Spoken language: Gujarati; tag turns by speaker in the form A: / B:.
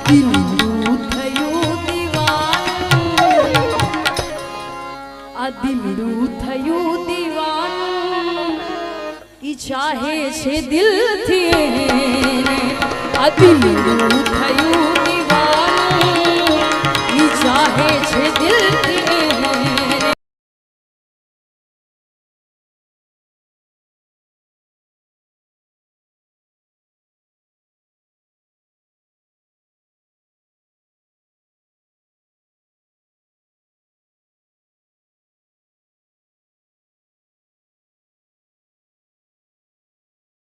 A: દિલનું થયું દીવાનું આ દિલનું થયું દીવાનું ઈ ચાહે છે દિલથી આ દિલનું થયું દીવાનું ઈ ચાહે છે દિલથી